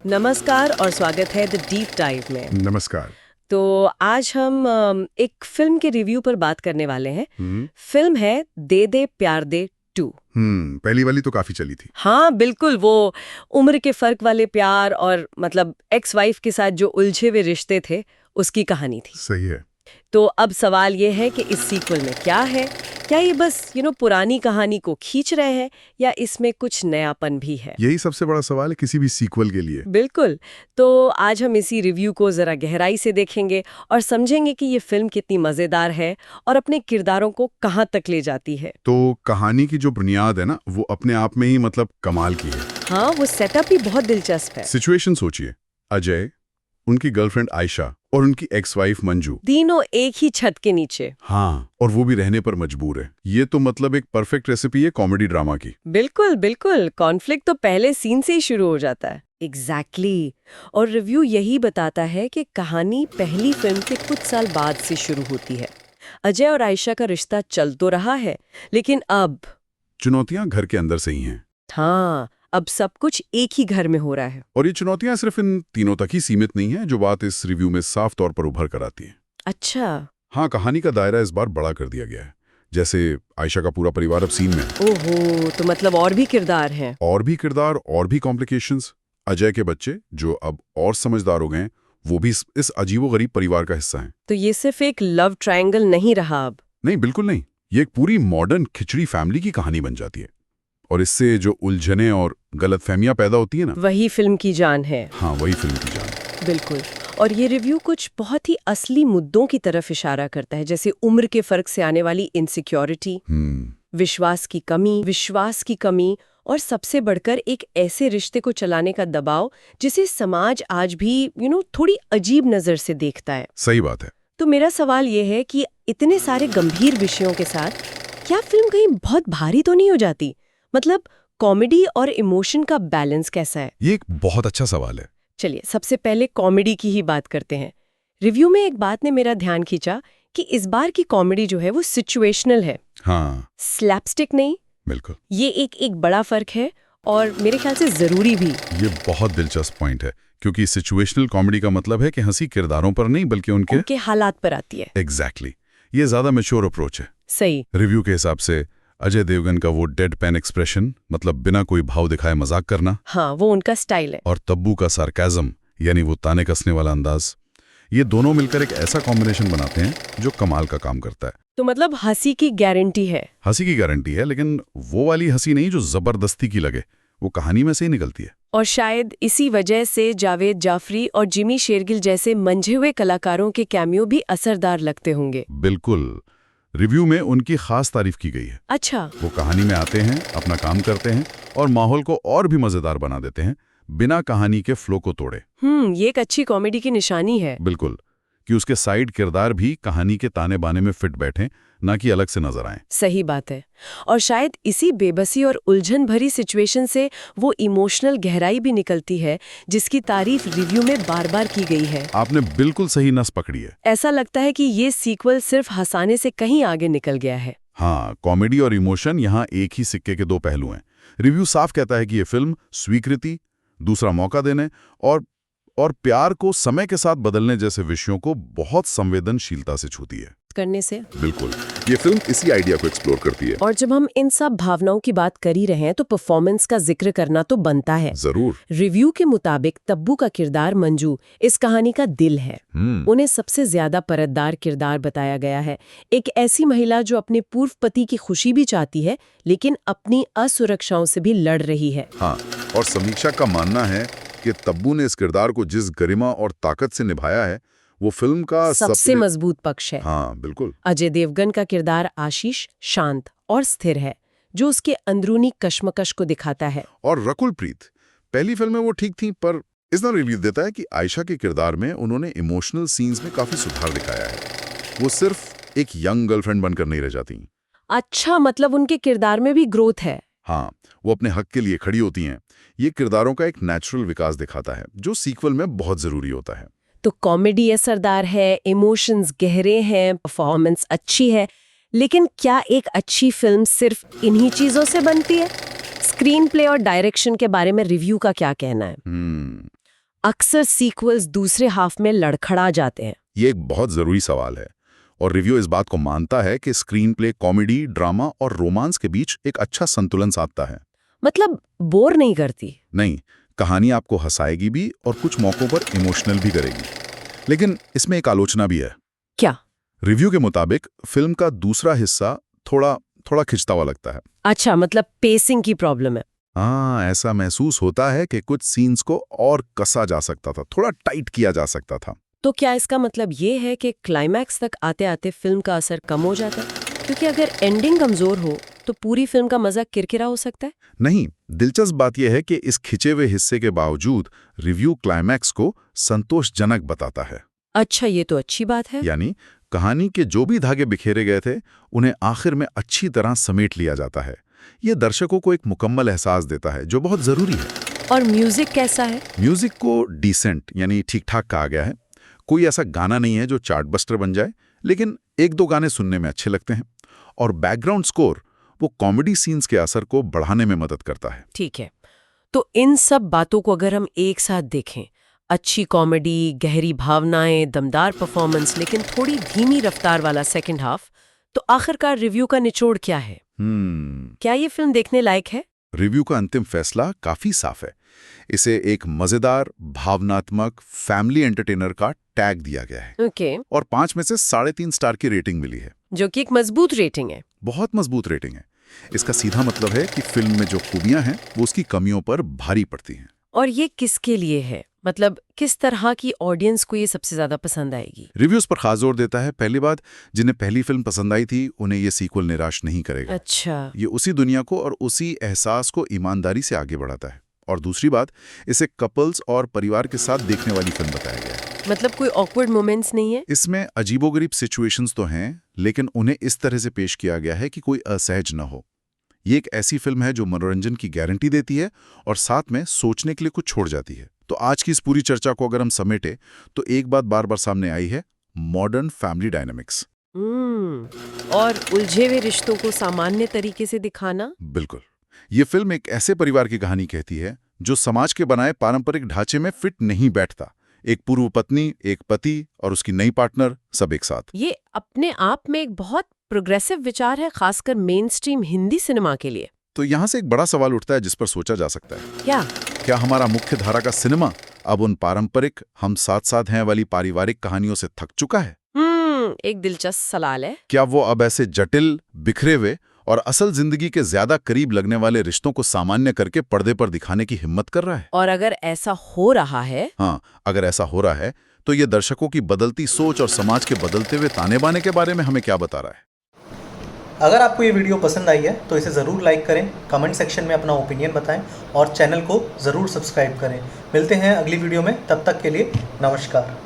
नमस्कार और स्वागत है द डीप डाइव में। नमस्कार। तो आज हम एक फिल्म के रिव्यू पर बात करने वाले हैं। फिल्म है दे दे प्यार दे 2। पहली वाली तो काफी चली थी। हाँ बिल्कुल, वो उम्र के फर्क वाले प्यार और मतलब एक्स वाइफ के साथ जो उलझे हुए रिश्ते थे उसकी कहानी थी। सही है। तो अब सवाल ये है कि इस सीक्वल में क्या है। क्या ये बस पुरानी कहानी को खींच रहे हैं या इसमें कुछ नयापन भी है? यही सबसे बड़ा सवाल है किसी भी सीक्वल के लिए। बिल्कुल। तो आज हम इसी रिव्यू को जरा गहराई से देखेंगे और समझेंगे कि ये फिल्म कितनी मजेदार है और अपने किरदारों को कहां तक ले जाती है। तो कहानी की जो बुनियाद है ना, वो अपने आप में ही मतलब कमाल की है। हाँ, वो सेटअप ही बहुत दिलचस्प है। सिचुएशन सोचिए, अजय, उनकी गर्लफ्रेंड आयशा और उनकी एक्स वाइफ मंजू, तीनों एक ही छत के नीचे। हाँ, और वो भी रहने पर मजबूर है। ये तो मतलब एक परफेक्ट रेसिपी है कॉमेडी ड्रामा की। बिल्कुल बिल्कुल, कॉन्फ्लिक्ट तो पहले सीन से ही शुरू हो जाता है। एग्जैक्टली। और रिव्यू यही बताता है कि कहानी पहली फिल्म के कुछ साल बाद से शुरू होती है। अजय और आयशा का रिश्ता चल तो रहा है, लेकिन अब चुनौतियां घर के अंदर से ही हैं। हाँ, अब सब कुछ एक ही घर में हो रहा है। और ये चुनौतियां सिर्फ इन तीनों तक ही सीमित नहीं है, जो बात इस रिव्यू में साफ तौर पर उभर कर आती है। अच्छा। हाँ, कहानी का दायरा इस बार बड़ा कर दिया गया है। जैसे आयशा का पूरा परिवार अब सीन में है। ओहो, तो मतलब और भी किरदार हैं। और भी किरदार और भी कॉम्प्लिकेशंस। अजय के बच्चे जो अब और समझदार हो गए हैं, वो भी इस अजीबोगरीब परिवार का हिस्सा हैं। तो ये सिर्फ एक लव ट्रायंगल नहीं रहा अब। नहीं, बिल्कुल नहीं। ये एक पूरी मॉडर्न खिचड़ी फैमिली की कहानी बन जाती है। और इससे जो उलझने और गलतफहमियां पैदा होती है ना, वही फिल्म की जान है। हाँ, वही फिल्म की जान है। बिल्कुल। और ये रिव्यू कुछ बहुत ही असली मुद्दों की तरफ इशारा करता है, जैसे उम्र के फर्क से आने वाली इनसिक्योरिटी, विश्वास की कमी और सबसे बढ़कर एक ऐसे रिश्ते को चलाने का दबाव जिसे समाज आज भी थोड़ी अजीब नजर से देखता है। सही बात है। तो मेरा सवाल ये है कि इतने सारे गंभीर विषयों के साथ क्या फिल्म कहीं बहुत भारी तो नहीं हो जाती? मतलब कॉमेडी और इमोशन का बैलेंस कैसा है? ये एक बहुत अच्छा सवाल है। चलिए सबसे पहले कॉमेडी की ही बात करते हैं। रिव्यू में एक बात ने मेरा ध्यान खींचा कि इस बार की कॉमेडी जो है वो सिचुएशनल है। हाँ, स्लैपस्टिक नहीं। बिल्कुल। ये एक बड़ा फर्क है और मेरे ख्याल से जरूरी भी। ये बहुत दिलचस्प पॉइंट है, क्योंकि सिचुएशनल कॉमेडी का मतलब है कि हंसी किरदारों पर नहीं बल्कि उनके हालात पर आती है। एग्जैक्टली। ये ज्यादा मैच्योर अप्रोच है। सही। रिव्यू के हिसाब से अजय देवगन का वो डेड पेन एक्सप्रेशन, मतलब बिना कोई भाव दिखाए मजाक करना, हाँ, वो उनका स्टाइल है। और तब्बू का सार्केज्म, यानी वो ताने कसने वाला अंदाज, ये दोनों मिलकर एक ऐसा कॉम्बिनेशन बनाते हैं जो कमाल का काम करता है। तो मतलब हंसी की गारंटी है। हंसी की गारंटी है, लेकिन वो वाली हंसी नहीं जो जबरदस्ती की लगे, वो कहानी में से ही निकलती है। और शायद इसी वजह से जावेद जाफरी और जिमी शेरगिल जैसे मंझे हुए कलाकारों के कैमियो भी असरदार लगते होंगे। बिल्कुल। रिव्यू में उनकी खास तारीफ की गई है। अच्छा। वो कहानी में आते हैं, अपना काम करते हैं और माहौल को और भी मजेदार बना देते हैं, बिना कहानी के फ्लो को तोड़े। ये एक अच्छी कॉमेडी की निशानी है। बिल्कुल, कि उसके साइड किरदार भी कहानी के ताने बाने में फिट बैठें, ना कि अलग से नजर आएं। सही बात है। और शायद इसी बेबसी और उलझन भरी सिचुएशन से वो इमोशनल गहराई भी निकलती है जिसकी तारीफ रिव्यू में बार बार की गई है। आपने बिल्कुल सही नस पकड़ी है। ऐसा लगता है कि ये सीक्वल सिर्फ हंसाने से कहीं आगे निकल गया है। हाँ, कॉमेडी और इमोशन यहाँ एक ही सिक्के के दो पहलू हैं। रिव्यू साफ कहता है कि ये फिल्म स्वीकृति, दूसरा मौका देने और प्यार को समय के साथ बदलने जैसे विषयों को बहुत संवेदनशीलता से छूती है। करने से बिल्कुल, ये फिल्म इसी आइडिया को एक्सप्लोर करती है। और जब हम इन सब भावनाओं की बात कर ही रहे हैं तो परफॉर्मेंस का जिक्र करना तो बनता है। जरूर। रिव्यू के मुताबिक तब्बू का किरदार मंजू इस कहानी का दिल है। उन्हें सबसे ज्यादा परतदार किरदार बताया गया है। एक ऐसी महिला जो अपने पूर्व पति की खुशी भी चाहती है लेकिन अपनी असुरक्षाओं से भी लड़ रही है। हाँ, और समीक्षा का मानना है कि तब्बू ने इस किरदार को जिस गरिमा और ताकत से निभाया है, वो फिल्म का सबसे मजबूत पक्ष है। हाँ, बिल्कुल। अजय देवगन का किरदार आशीष शांत और स्थिर है, जो उसके अंदरूनी कश्मकश को दिखाता है। और रकुल प्रीत, पहली फिल्म में वो ठीक थी, पर इस रिव्यू देता है कि आयशा के किरदार में उन्होंने इमोशनल सीन्स में काफी सुधार दिखाया है। वो सिर्फ एक यंग गर्लफ्रेंड बनकर नहीं रह जाती। अच्छा, मतलब उनके किरदार में भी ग्रोथ है। हाँ, वो अपने हक के लिए खड़ी होती हैं। ये किरदारों का एक नेचुरल विकास दिखाता है, जो सीक्वल में बहुत जरूरी होता है। तो कॉमेडी असरदार है, इमोशंस गहरे हैं, परफॉर्मेंस अच्छी है, लेकिन क्या एक अच्छी फिल्म सिर्फ इन्हीं चीजों से बनती है? स्क्रीन प्ले और डायरेक्शन के बारे में रिव्यू का क्या कहना है? अक्सर सीक्वल्स दूसरे हाफ में लड़खड़ा जाते हैं? ये एक बहुत जरूरी सवाल है और रिव्यू इस बात को मानता है कि स्क्रीन प्ले कॉमेडी, ड्रामा और रोमांस के बीच एक अच्छा संतुलन साधता है। मतलब बोर नहीं करती? नहीं, कहानी आपको हंसाएगी भी और कुछ मौकों पर इमोशनल भी करेगी। लेकिन इसमें एक आलोचना भी है। क्या? रिव्यू के मुताबिक फिल्म का दूसरा हिस्सा थोड़ा खिंचता हुआ लगता है। अच्छा, मतलब पेसिंग की प्रॉब्लम है। हाँ, ऐसा महसूस होता है कि कुछ सीन्स को और कसा जा सकता था, थोड़ा टाइट किया जा सकता था। तो क्या इसका मतलब ये है कि क्लाइमैक्स तक आते आते फिल्म का असर कम हो जाता है? क्योंकि अगर एंडिंग कमजोर हो तो पूरी फिल्म का मजा किरकिरा हो सकता है। नहीं, दिलचस्प बात यह है कि इस खिंचे हुए हिस्से के बावजूद रिव्यू क्लाइमैक्स को संतोषजनक बताता है। अच्छा, ये तो अच्छी बात है। यानी कहानी के जो भी धागे बिखेरे गए थे उन्हें आखिर में अच्छी तरह समेट लिया जाता है। ये दर्शकों को एक मुकम्मल एहसास देता है जो बहुत जरूरी है। और म्यूजिक कैसा है? म्यूजिक को डिसेंट यानी ठीक ठाक कहा गया है। कोई ऐसा गाना नहीं है जो चार्टबस्टर बन जाए, लेकिन एक दो गाने सुनने में अच्छे लगते हैं। और बैकग्राउंड स्कोर वो कॉमेडी सीन्स के असर को बढ़ाने में मदद करता है। ठीक है, तो इन सब बातों को अगर हम एक साथ देखें, अच्छी कॉमेडी, गहरी भावनाएं, दमदार परफॉर्मेंस, लेकिन थोड़ी धीमी रफ्तार वाला सेकंड हाफ, तो आखिरकार रिव्यू का निचोड़ क्या है? क्या ये फिल्म देखने लायक है? रिव्यू का अंतिम फैसला काफी साफ है। इसे एक मजेदार, भावनात्मक फैमिली एंटरटेनर का टैग दिया गया है। ओके। और 5 में से 3.5 स्टार की रेटिंग मिली है, जो कि एक मजबूत रेटिंग है। बहुत मजबूत रेटिंग है। इसका सीधा मतलब है कि फिल्म में जो खूबियां हैं वो उसकी कमियों पर भारी पड़ती हैं। और ये किसके लिए है? मतलब किस तरह की ऑडियंस को ये सबसे ज्यादा पसंद आएगी? रिव्यूज पर खास जोर देता है। पहली बात, जिन्हें पहली फिल्म पसंद आई थी उन्हें ये सीक्वल निराश नहीं करेगा। अच्छा। ये उसी दुनिया को और उसी एहसास को ईमानदारी से आगे बढ़ाता है। और दूसरी बात, इसे कपल्स और परिवार के साथ देखने वाली फिल्म बताया गया है। मतलब कोई ऑकवर्ड मोमेंट्स नहीं है? इसमें अजीबोगरीब सिचुएशंस तो हैं, लेकिन उन्हें इस तरह से पेश किया गया है कि कोई असहज न हो। ये एक ऐसी फिल्म है जो मनोरंजन की गारंटी देती है और साथ में सोचने के लिए कुछ छोड़ जाती है। तो आज की इस पूरी चर्चा को अगर हम समेटे तो एक बात बार बार सामने आई है, मॉडर्न फैमिली डायनामिक्स। और उलझे हुए रिश्तों को सामान्य तरीके से दिखाना। बिल्कुल, ये फिल्म एक ऐसे परिवार की कहानी कहती है जो समाज के बनाए पारंपरिक ढांचे में फिट नहीं बैठता। एक पूर्व पत्नी, एक पति और उसकी नई पार्टनर, सब एक साथ। ये अपने आप में एक बहुत प्रोग्रेसिव विचार है, खासकर मेन स्ट्रीम हिंदी सिनेमा के लिए। तो यहाँ से एक बड़ा सवाल उठता है जिस पर सोचा जा सकता है। क्या हमारा मुख्य धारा का सिनेमा अब उन पारंपरिक हम साथ साथ हैं वाली पारिवारिक कहानियों से थक चुका है? एक दिलचस्प सवाल है। क्या वो अब ऐसे जटिल, बिखरे हुए और असल जिंदगी के ज्यादा करीब लगने वाले रिश्तों को सामान्य करके पर्दे पर दिखाने की हिम्मत कर रहा है? और अगर ऐसा हो रहा है, हाँ, अगर ऐसा हो रहा है तो ये दर्शकों की बदलती सोच और समाज के बदलते हुए ताने बाने के बारे में हमें क्या बता रहा है? अगर आपको ये वीडियो पसंद आई है तो इसे ज़रूर लाइक करें, कमेंट सेक्शन में अपना ओपिनियन बताएं और चैनल को ज़रूर सब्सक्राइब करें। मिलते हैं अगली वीडियो में, तब तक के लिए नमस्कार।